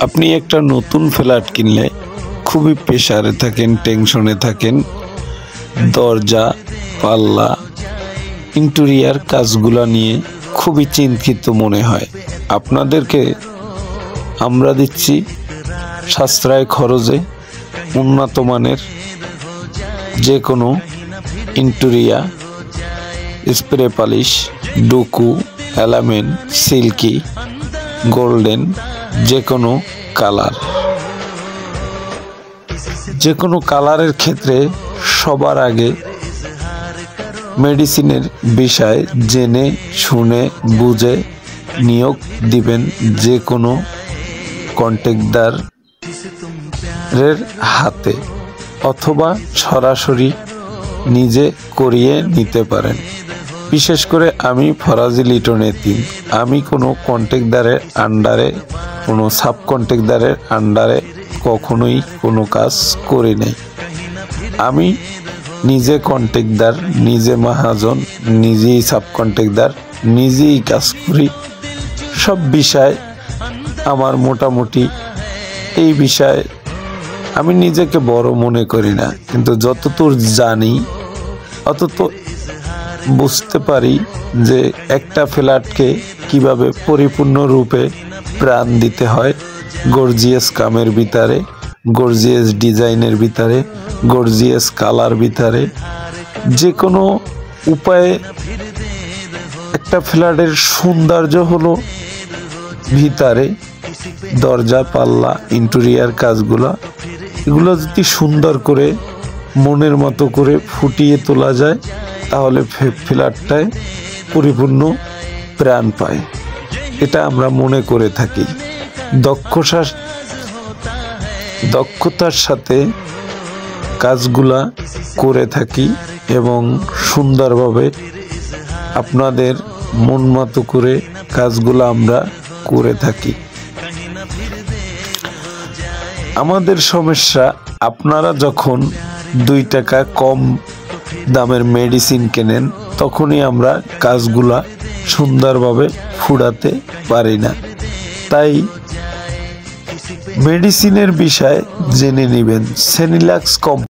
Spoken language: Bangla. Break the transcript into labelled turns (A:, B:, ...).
A: আপনি একটা নতুন ফ্ল্যাট কিনলে খুবই প্রেসারে থাকেন, টেনশনে থাকেন। দরজা, পাল্লা, ইন্টেরিয়ার কাজগুলো নিয়ে খুবই চিন্তিত মনে হয়। আপনাদেরকে আমরা দিচ্ছি সাশ্রয় খরচে উন্নত মানের যে কোনো ইন্টেরিয়ার, স্প্রে পালিশ, ডুকু, এলামেন্ট, সিল্কি, গোল্ডেন, যে কোনো কালার। যে কোনো কালারের ক্ষেত্রে সবার আগে মেডিসিনের বিষয় জেনে শুনে বুঝে নিয়োগ দিবেন যে কোনো কন্ট্রাক্টরের হাতে, অথবা সরাসরি নিজে করিয়ে নিতে পারেন। বিশেষ করে আমি ফরাজি লিটন এতিম, আমি কোনো কন্ট্রাক্টরের আন্ডারে, কোনো সাব কন্ট্রাক্টরের আন্ডারে কখনোই কোনো কাজ করি নাই। আমি নিজে কন্ট্রাক্টর, নিজে মহাজন, নিজেই সাব কন্ট্রাক্টর, নিজেই কাজ করি। সব বিষয় আমার মোটামুটি এই বিষয়ে আমি নিজেকে বড় মনে করি না, কিন্তু যতদূর জানি অতত বুঝতে পারি যে একটা ফ্ল্যাটকে কিভাবে পরিপূর্ণরূপে প্রাণ দিতে হয়। গর্জিয়াস কামের ভিতরে, গর্জিয়াস ডিজাইনের ভিতরে, গর্জিয়াস কালার ভিতরে, যে কোনো উপায়ে একটা ফ্ল্যাটের সৌন্দর্য হলো ভিতরে দরজা, পাল্লা, ইন্টেরিয়ার কাজগুলো। এগুলো যদি সুন্দর করে মনের মতো করে ফুটিয়ে তোলা যায় তাহলে ফ্ল্যাটটায় পরিপূর্ণ প্রাণ পায়। এটা আমরা মনে করে থাকি। দক্ষতার সাথে কাজগুলা করে থাকি এবং সুন্দরভাবে আপনাদের মন মতো করে কাজগুলো আমরা করে থাকি। আমাদের সমস্যা, আপনারা যখন 2 টাকা কম দামের মেডিসিন কেনেন তখনই আমরা কাজগুলা সুন্দরভাবে ফুটাতে পারি না। তাই মেডিসিনের বিষয়ে জেনে নেবেন। সেনিলাক্স